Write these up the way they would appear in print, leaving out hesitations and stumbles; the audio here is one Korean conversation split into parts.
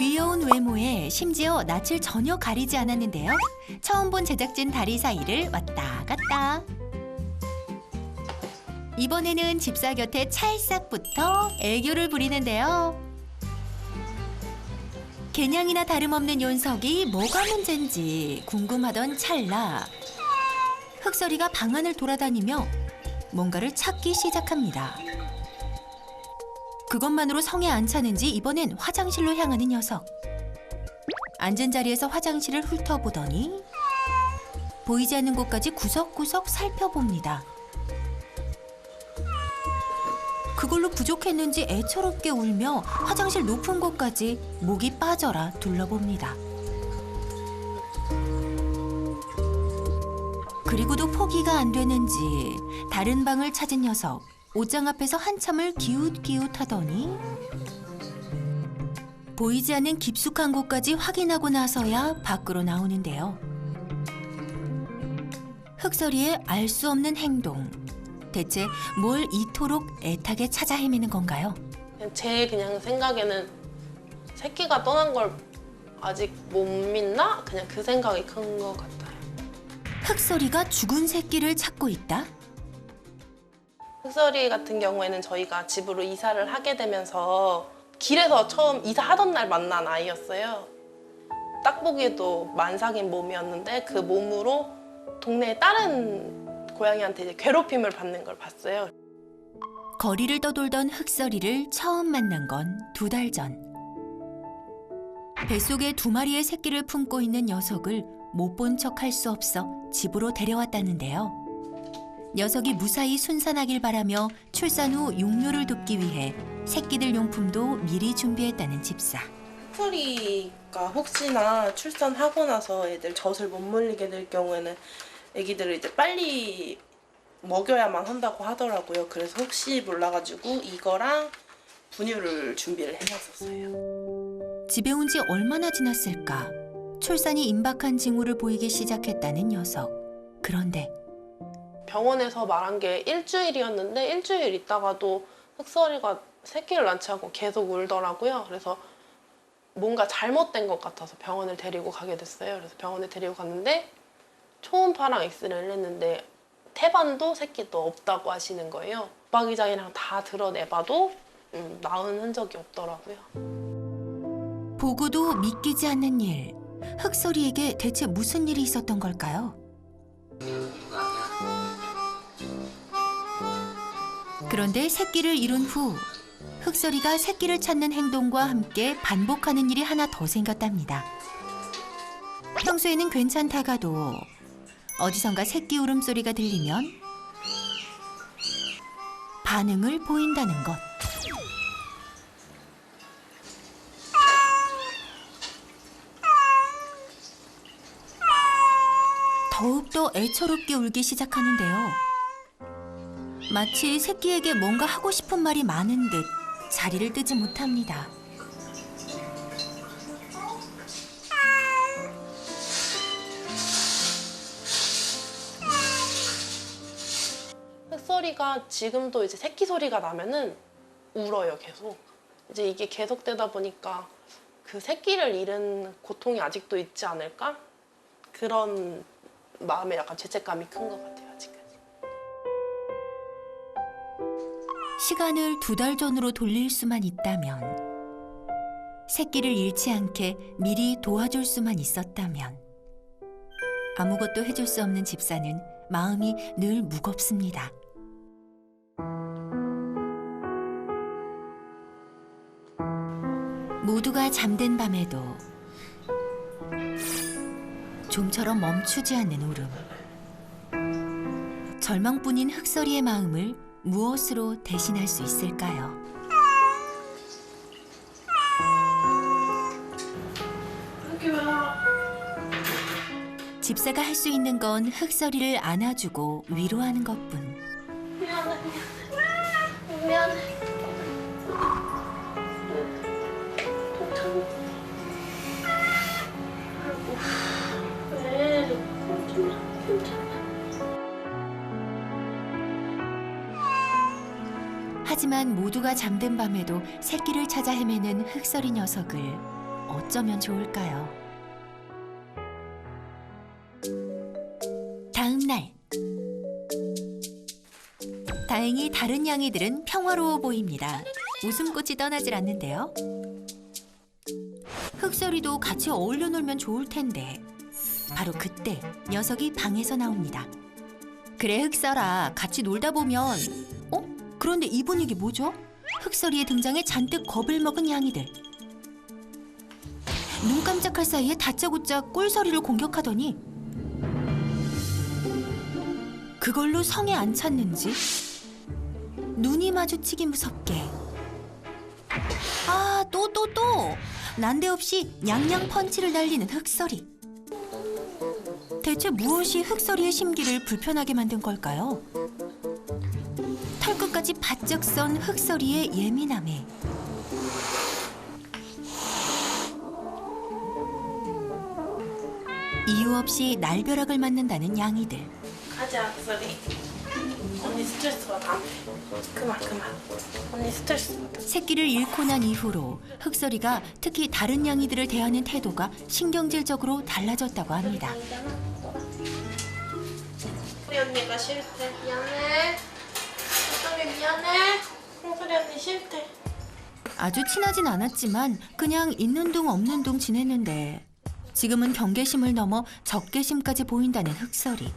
귀여운 외모에 심지어 낯을 전혀 가리지 않았는데요. 처음 본 제작진 다리 사이를 왔다 갔다. 이번에는 집사 곁에 찰싹부터 애교를 부리는데요. 개냥이나 다름없는 윤석이 뭐가 문제인지 궁금하던 찰나 흑설이가 방 안을 돌아다니며 뭔가를 찾기 시작합니다. 그것만으로 성에 안 차는지 이번엔 화장실로 향하는 녀석. 앉은 자리에서 화장실을 훑어보더니 보이지 않는 곳까지 구석구석 살펴봅니다. 그걸로 부족했는지 애처롭게 울며 화장실 높은 곳까지 목이 빠져라 둘러봅니다. 그리고도 포기가 안 되는지 다른 방을 찾은 녀석. 옷장 앞에서 한참을 기웃기웃하더니 보이지 않는 깊숙한 곳까지 확인하고 나서야 밖으로 나오는데요. 흑설이의 알 수 없는 행동. 대체 뭘 이토록 애타게 찾아 헤매는 건가요? 제 그냥 생각에는 새끼가 떠난 걸 아직 못 믿나? 그냥 그 생각이 큰 것 같아요. 흑설이가 죽은 새끼를 찾고 있다? 흑설이 같은 경우에는 저희가 집으로 이사를 하게 되면서 길에서 처음 이사하던 날 만난 아이였어요. 딱 보기에도 만삭인 몸이었는데 그 몸으로 동네의 다른 고양이한테 이제 괴롭힘을 받는 걸 봤어요. 거리를 떠돌던 흑설이를 처음 만난 건 2달 전. 뱃속에 2마리의 새끼를 품고 있는 녀석을 못 본 척 할 수 없어 집으로 데려왔다는데요. 녀석이 무사히 순산하길 바라며 출산 후 육류를 돕기 위해 새끼들 용품도 미리 준비했다는 집사. 흑설이가 혹시나 출산하고 나서 애들 젖을 못 물리게 될 경우에는 애기들을 이제 빨리 먹여야만 한다고 하더라고요. 그래서 혹시 몰라가지고 이거랑 분유를 준비를 해놨었어요. 집에 온 지 얼마나 지났을까? 출산이 임박한 징후를 보이기 시작했다는 녀석. 그런데 병원에서 말한 게 일주일이었는데 일주일 있다가도 흑설이가 새끼를 낳지 않고 계속 울더라고요. 그래서 뭔가 잘못된 것 같아서 병원을 데리고 가게 됐어요. 그래서 병원에 데리고 갔는데 초음파랑 엑스레이를 했는데 태반도 새끼도 없다고 하시는 거예요. 박이장이랑 다 드러내봐도 낳은 흔적이 없더라고요. 보고도 믿기지 않는 일. 흑설이에게 대체 무슨 일이 있었던 걸까요? 그런데 새끼를 잃은 후 흑설이가 새끼를 찾는 행동과 함께 반복하는 일이 하나 더 생겼답니다. 평소에는 괜찮다가도 어디선가 새끼 울음소리가 들리면 반응을 보인다는 것. 더욱더 애처롭게 울기 시작하는데요. 마치 새끼에게 뭔가 하고 싶은 말이 많은 듯 자리를 뜨지 못합니다. 흑설이가 지금도 이제 새끼 소리가 나면은 울어요, 계속. 이제 이게 계속되다 보니까 그 새끼를 잃은 고통이 아직도 있지 않을까? 그런 마음에 약간 죄책감이 큰 것 같아요, 아직까지. 시간을 2달 전으로 돌릴 수만 있다면, 새끼를 잃지 않게 미리 도와줄 수만 있었다면, 아무것도 해줄 수 없는 집사는 마음이 늘 무겁습니다. 모두가 잠든 밤에도 좀처럼 멈추지 않는 울음. 절망뿐인 흑설이의 마음을 무엇으로 대신할 수 있을까요? 집사가 할 수 있는 건 흑설이를 안아주고 위로하는 것뿐. 미안해. 미안해. 왜? 괜찮아. 하지만 모두가 잠든 밤에도 새끼를 찾아 헤매는 흑설이 녀석을 어쩌면 좋을까요? 다음 날. 다행히 다른 양이들은 평화로워 보입니다. 웃음꽃이 떠나질 않는데요. 흑설이도 같이 어울려 놀면 좋을 텐데 바로 그때 녀석이 방에서 나옵니다. 그래 흑설아, 같이 놀다 보면 그런데 이 분위기 뭐죠? 흑설이의 등장에 잔뜩 겁을 먹은 양이들. 눈 깜짝할 사이에 다짜고짜 꿀설이를 공격하더니 그걸로 성에 안 찼는지 눈이 마주치기 무섭게 또 난데없이 냥냥 펀치를 날리는 흑설이. 대체 무엇이 흑설이의 심기를 불편하게 만든 걸까요? 털끝까지 바짝 선 흑설이의 예민함에 이유 없이 날벼락을 맞는다는 양이들. 가자, 흑설이. 언니 스트레스 받아. 그만. 언니 스트레스 받아. 새끼를 잃고 난 이후로 흑설이가 특히 다른 양이들을 대하는 태도가 신경질적으로 달라졌다고 합니다. 우리 언니가 싫대. 미안해. 흑설이 미안해. 홍설이 언니 싫대. 아주 친하진 않았지만 그냥 있는 둥 없는 둥 지냈는데 지금은 경계심을 넘어 적개심까지 보인다는 흑설이.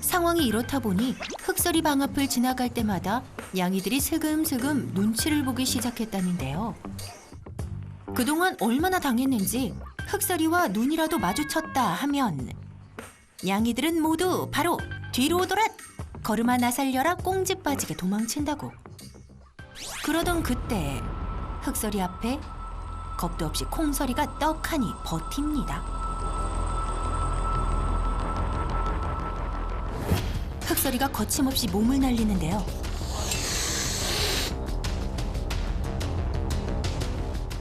상황이 이렇다 보니 흑설이 방 앞을 지나갈 때마다 양이들이 슬금슬금 눈치를 보기 시작했다는데요. 그동안 얼마나 당했는지 흑설이와 눈이라도 마주쳤다 하면 양이들은 모두 바로 뒤로 오더라, 걸음아 나 살려라 꽁지 빠지게 도망친다고. 그러던 그때 흑설이 앞에 겁도 없이 콩설이가 떡하니 버팁니다. 흑설이가 거침없이 몸을 날리는데요.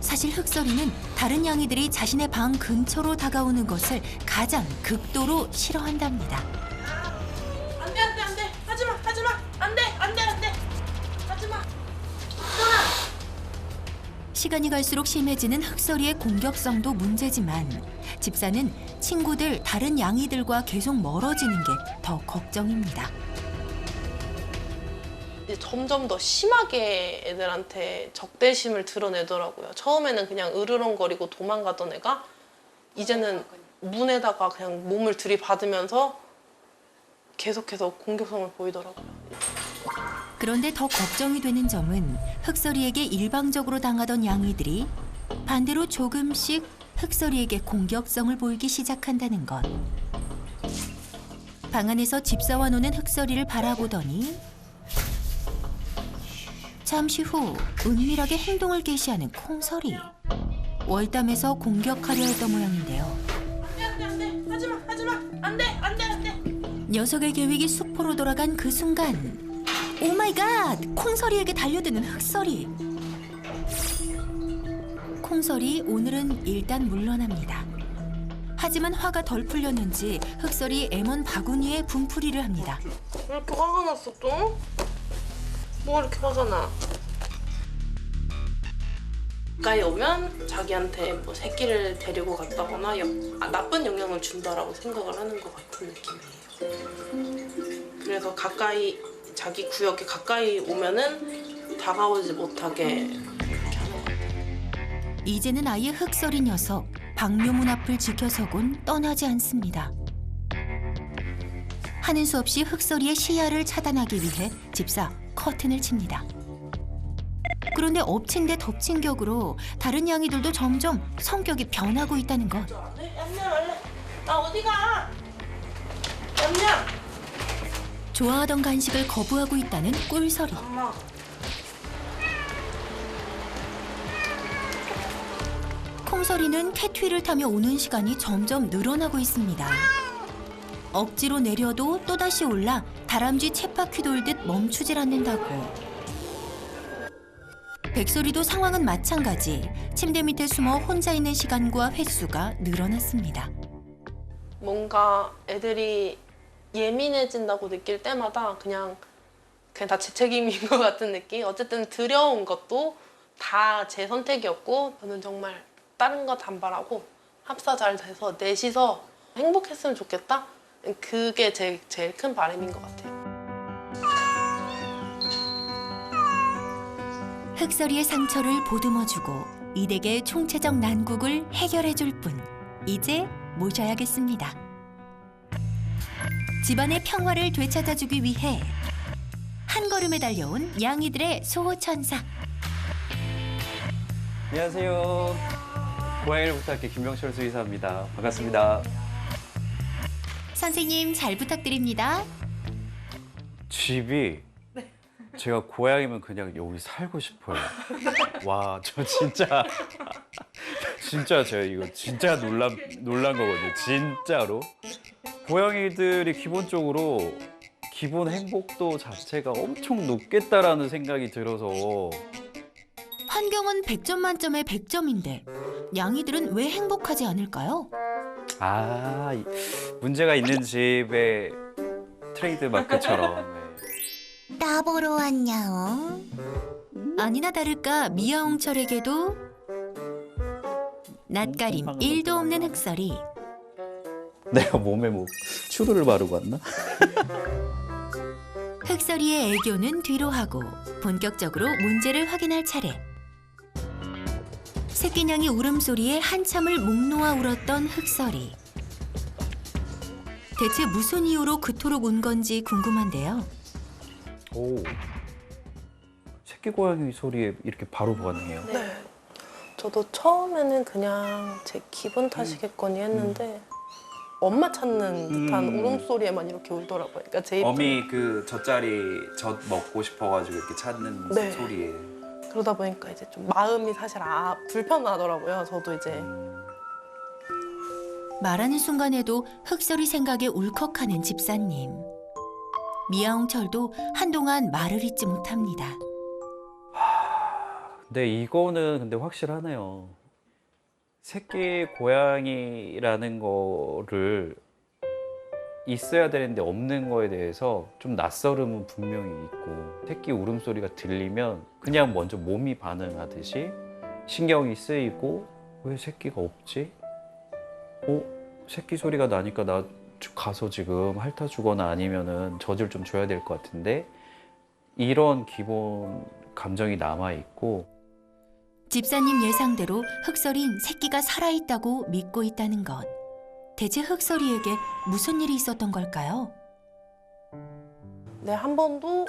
사실 흑설이는 다른 양이들이 자신의 방 근처로 다가오는 것을 가장 극도로 싫어한답니다. 안 돼. 하지마. 안 돼. 하지마. 시간이 갈수록 심해지는 흑설이의 공격성도 문제지만 집사는 친구들 다른 양이들과 계속 멀어지는 게 더 걱정입니다. 이제 점점 더 심하게 애들한테 적대심을 드러내더라고요. 처음에는 그냥 으르렁거리고 도망가던 애가 이제는 문에다가 그냥 몸을 들이받으면서 계속해서 공격성을 보이더라고요. 그런데 더 걱정이 되는 점은 흑설이에게 일방적으로 당하던 양이들이 반대로 조금씩 흑설이에게 공격성을 보이기 시작한다는 것. 방 안에서 집사와 노는 흑설이를 바라보더니 잠시 후 은밀하게 행동을 개시하는 콩설이. 월담에서 공격하려 했던 모양인데요. 안 돼. 하지마. 안 돼. 녀석의 계획이 수포로 돌아간 그 순간 오 마이 갓! 콩설이에게 달려드는 흑설이. 콩설이 오늘은 일단 물러납니다. 하지만 화가 덜 풀렸는지 흑설이 M1 바구니에 분풀이를 합니다. 왜 이렇게 화가 났어 또? 뭐가 이렇게 화가 나? 가까이 오면 자기한테 뭐 새끼를 데리고 갔다거나 나쁜 영향을 준다라고 생각을 하는 것 같은 느낌이에요. 그래서 자기 구역에 가까이 오면은 다가오지 못하게 그렇게 하는 것 같아요. 이제는 아예 흑설이 녀석 방묘문 앞을 지켜서곤 떠나지 않습니다. 하는 수 없이 흑설이의 시야를 차단하기 위해 집사 커튼을 칩니다. 그런데 엎친 데 덮친 격으로 다른 양이들도 점점 성격이 변하고 있다는 것. 얌얌 원래 나 어디 가? 얌얌. 좋아하던 간식을 거부하고 있다는 꿀설이. 엄마. 콩설이는 캣휘를 타며 오는 시간이 점점 늘어나고 있습니다. 억지로 내려도 또다시 올라 다람쥐 쳇바퀴 돌듯 멈추질 않는다고. 백설이도 상황은 마찬가지. 침대 밑에 숨어 혼자 있는 시간과 횟수가 늘어났습니다. 뭔가 애들이 예민해진다고 느낄 때마다 그냥 다 제 책임인 것 같은 느낌? 어쨌든 들여온 것도 다 제 선택이었고 저는 정말 다른 거 단발하고 합사 잘 돼서 넷이서 행복했으면 좋겠다. 그게 제일 큰 바람인 것 같아요. 흑설이의 상처를 보듬어주고 이댁의 총체적 난국을 해결해줄 분. 이제 모셔야겠습니다. 집안의 평화를 되찾아주기 위해 한 걸음에 달려온 양이들의 소호천사. 안녕하세요. 고양이를 부탁해 김병철 수의사입니다. 반갑습니다. 선생님 잘 부탁드립니다. 집이 제가 고양이면 그냥 여기 살고 싶어요. 와, 저 진짜 제가 이거 진짜 놀란 거거든요. 진짜로. 고양이들이 기본적으로 기본 행복도 자체가 엄청 높겠다라는 생각이 들어서 환경은 100점 만점에 100점인데 양이들은 왜 행복하지 않을까요? 문제가 있는 집의 트레이드 마크처럼. 나 보러 왔냐? 아니나 다를까 미아홍철에게도 낯가림 1도 없는 흑설이. 내가 몸에 뭐 추루를 바르고 왔나? 흑설이의 애교는 뒤로 하고 본격적으로 문제를 확인할 차례. 새끼냥이 울음소리에 한참을 목 놓아 울었던 흑설이. 대체 무슨 이유로 그토록 운 건지 궁금한데요. 오, 새끼 고양이 소리에 이렇게 바로 반응해요. 네. 저도 처음에는 그냥 제 기분 탓이겠거니 했는데 엄마 찾는 듯한 울음소리에만 이렇게 울더라고요. 그러니까 제 입장. 어미 그 젖자리 젖 먹고 싶어가지고 이렇게 찾는 네. 소리에. 그러다 보니까 이제 좀 마음이 사실 불편하더라고요. 저도 이제 말하는 순간에도 흑설이 생각에 울컥하는 집사님. 미아홍철도 한동안 말을 잇지 못합니다. 근데 이거는 근데 확실하네요. 새끼 고양이라는 거를 있어야 되는데 없는 거에 대해서 좀 낯설음은 분명히 있고, 새끼 울음소리가 들리면 그냥 먼저 몸이 반응하듯이 신경이 쓰이고, 왜 새끼가 없지? 새끼 소리가 나니까 나 가서 지금 핥아주거나 아니면은 젖을 좀 줘야 될 것 같은데, 이런 기본 감정이 남아있고. 집사님 예상대로 흑설인 새끼가 살아있다고 믿고 있다는 것. 대체 흑설이에게 무슨 일이 있었던 걸까요? 네, 한 번도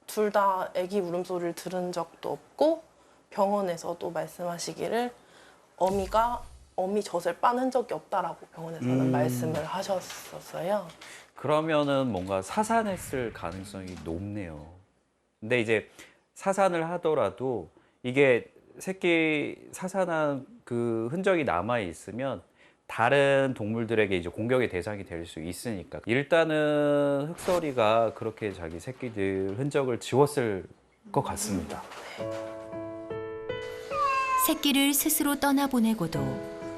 둘 다 아기 울음소리를 들은 적도 없고 병원에서도 말씀하시기를 어미 젖을 빤 적이 없다라고 병원에서는 말씀을 하셨었어요. 그러면은 뭔가 사산했을 가능성이 높네요. 근데 이제 사산을 하더라도 이게 새끼 사산한 그 흔적이 남아 있으면 다른 동물들에게 이제 공격의 대상이 될 수 있으니까, 일단은 흑설이가 그렇게 자기 새끼들 흔적을 지웠을 것 같습니다. 새끼를 스스로 떠나보내고도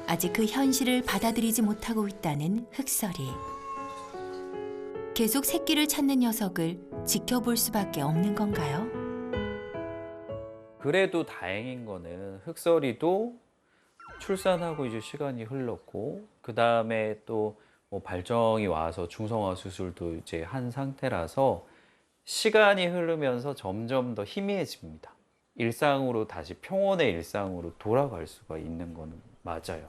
아직 그 현실을 받아들이지 못하고 있다는 흑설이. 계속 새끼를 찾는 녀석을 지켜볼 수밖에 없는 건가요? 그래도 다행인 거는 흑설이도 출산하고 이제 시간이 흘렀고, 그 다음에 또 뭐 발정이 와서 중성화 수술도 이제 한 상태라서 시간이 흐르면서 점점 더 희미해집니다. 일상으로 다시 평온의 일상으로 돌아갈 수가 있는 거는 맞아요.